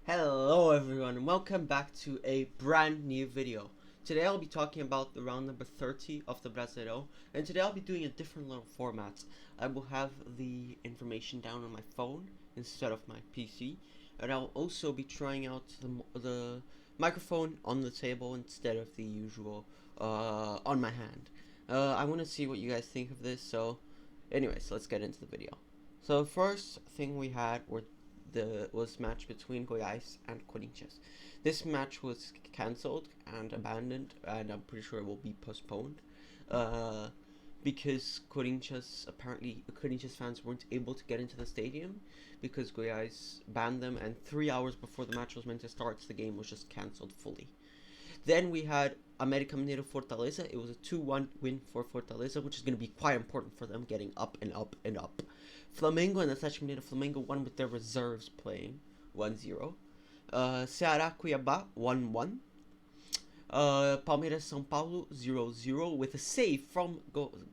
Hello everyone and welcome back to a brand new video. Today I'll be talking about the round number 30 of the Brasileirao, and today I'll be doing a different little format. I will have the information down on my phone instead of my PC, and I'll also be trying out the microphone on the table instead of the usual on my hand. I want to see what you guys think of this, so anyways, let's get into the video. So the first thing we had was match between Goiás and Corinthians. This match was cancelled and abandoned, and I'm pretty sure it will be postponed because Corinthians fans weren't able to get into the stadium because Goiás banned them, and 3 hours before the match was meant to start, the game was just cancelled fully. Then we had América Mineiro Fortaleza. It was a 2-1 win for Fortaleza, which is going to be quite important for them getting up and up and up. Flamengo and Atlético Mineiro. Flamengo won with their reserves playing 1-0. Ceará Cuiabá 1-1. Palmeiras São Paulo 0-0 with a save from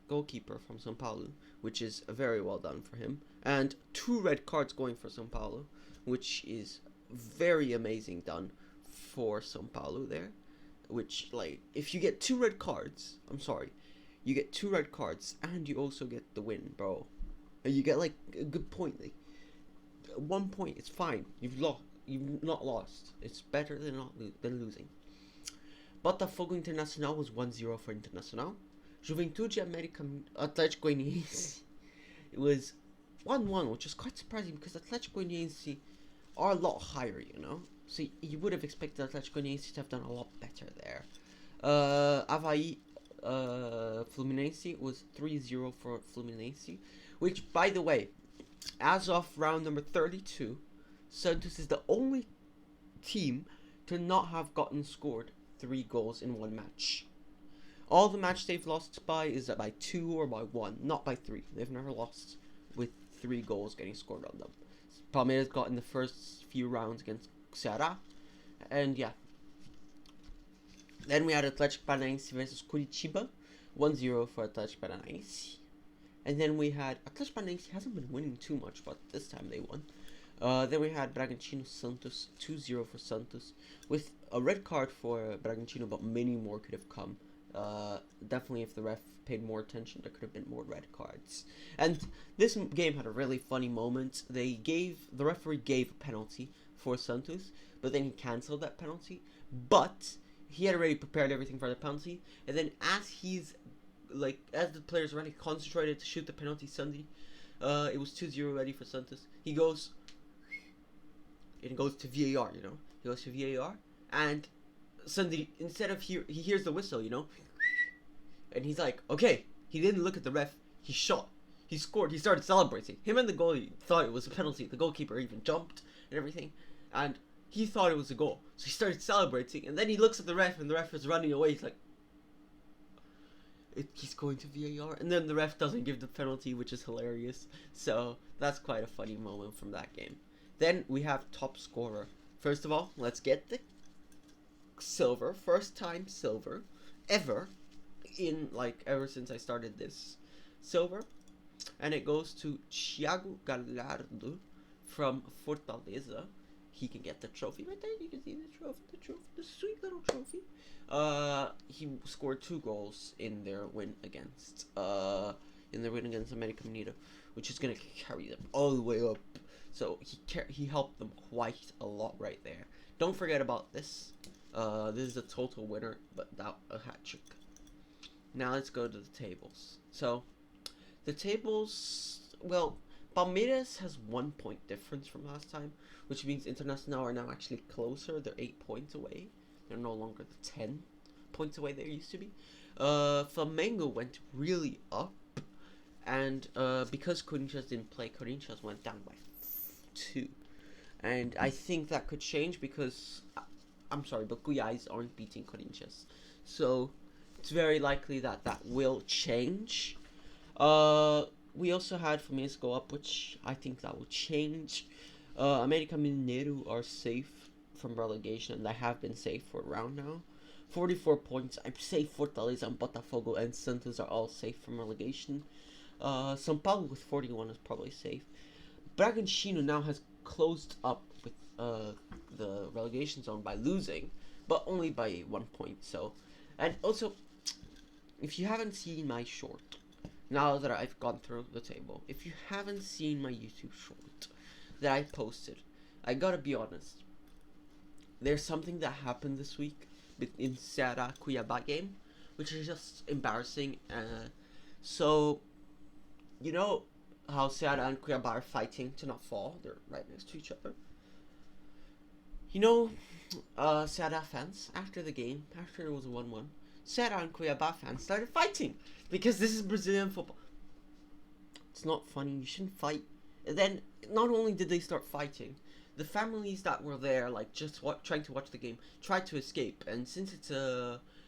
goalkeeper from São Paulo, which is very well done for him, and 2 red cards going for São Paulo, which is very amazing done for São Paulo there. Which, like, if you get 2 red cards, you get 2 red cards and you also get the win, bro. You get like a good point. Like 1 point, it's fine. You've not lost. It's better than losing. Botafogo Internacional was 1-0 for Internacional. Juventude América Atlético Goianiense, it was 1-1, which is quite surprising because Atlético Goianiense are a lot higher, you know. So you would have expected Atlético Goianiense to have done a lot better there. Avaí Fluminense was 3-0 for Fluminense, which, by the way, as of round number 32, Santos is the only team to not have gotten scored 3 goals in one match. All the match they've lost by is by 2 or by 1, not by 3. They've never lost with 3 goals getting scored on them. Palmeiras got in the first few rounds against Ceará, and yeah. Then we had Atlético Paranaense versus Curitiba, 1-0 for Atlético Paranaense. And then we had Atlético Paranaense hasn't been winning too much, but this time they won. Then we had Bragantino Santos, 2-0 for Santos, with a red card for Bragantino, but many more could have come. Definitely, if the ref paid more attention, there could have been more red cards. And this game had a really funny moment. The referee gave a penalty for Santos, but then he cancelled that penalty. But he had already prepared everything for the penalty, and then as the players already concentrated to shoot the penalty, it was 2-0 ready for Santos. He goes to VAR, you know. He goes to VAR, and Sunday, instead of he hears the whistle, you know, and he's like, okay, he didn't look at the ref, he shot, he scored, he started celebrating. Him and the goalie thought it was a penalty. The goalkeeper even jumped and everything, and he thought it was a goal, so he started celebrating, and then he looks at the ref, and the ref is running away. He's like, he's going to VAR, and then the ref doesn't give the penalty, which is hilarious. So that's quite a funny moment from that game. Then we have top scorer. First of all, let's get the silver. First time silver ever ever since I started this silver, and it goes to Thiago Gallardo from Fortaleza. He can get the trophy right there. You can see the sweet little trophy. He scored 2 goals in their win against América Mineiro, which is gonna carry them all the way up. So he helped them quite a lot right there. Don't forget about this. This is a total winner, but a hat trick. Now let's go to the tables. So the tables, well, Palmeiras has 1 point difference from last time, which means Internacional are now actually closer. They're 8 points away. They're no longer the 10 points away they used to be. Flamengo went really up, and because Corinthians didn't play, Corinthians went down by 2. And I think that could change because, but Goiás aren't beating Corinthians. So it's very likely that will change. We also had Fluminense go up, which I think that will change. América Mineiro are safe from relegation, and they have been safe for a round now. 44 points. I'm safe. Fortaleza and Botafogo and Santos are all safe from relegation. São Paulo with 41 is probably safe. Bragantino now has closed up with the relegation zone by losing, but only by 1 point. So, and also, if you haven't seen my short, now that I've gone through the table, if you haven't seen my YouTube short that I posted, I gotta be honest. There's something that happened this week in Ceará Cuiabá game, which is just embarrassing. So, you know how Ceará and Cuiabá are fighting to not fall? They're right next to each other. You know, Ceará fans, after the game, after it was 1-1, Ceará and Cuiabá fans started fighting because this is Brazilian football. It's not funny. You shouldn't fight. And then, not only did they start fighting, the families that were there, like just trying to watch the game, tried to escape. And since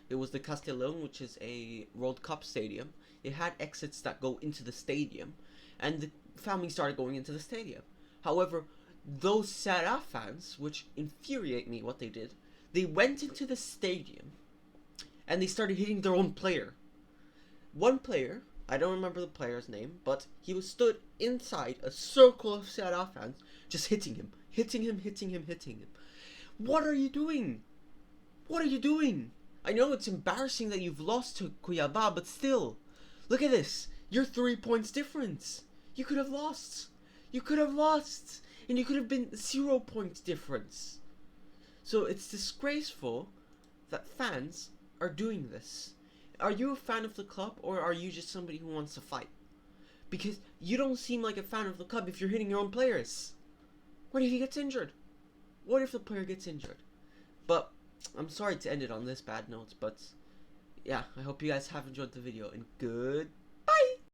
it was the Castelão, which is a World Cup stadium, it had exits that go into the stadium, and the family started going into the stadium. However, those Ceará fans, which infuriate me, what they did, they went into the stadium and they started hitting their own player. One player, I don't remember the player's name, but he was stood inside a circle of Ceará fans, just hitting him. What are you doing? What are you doing? I know it's embarrassing that you've lost to Cuiabá, but still, look at this. You're 3 points difference. You could have lost. And you could have been 0 points difference. So it's disgraceful that fans are doing this. Are you a fan of the club, or are you just somebody who wants to fight? Because you don't seem like a fan of the club if you're hitting your own players. What if he gets injured? What if the player gets injured? But I'm sorry to end it on this bad note, but yeah, I hope you guys have enjoyed the video, and good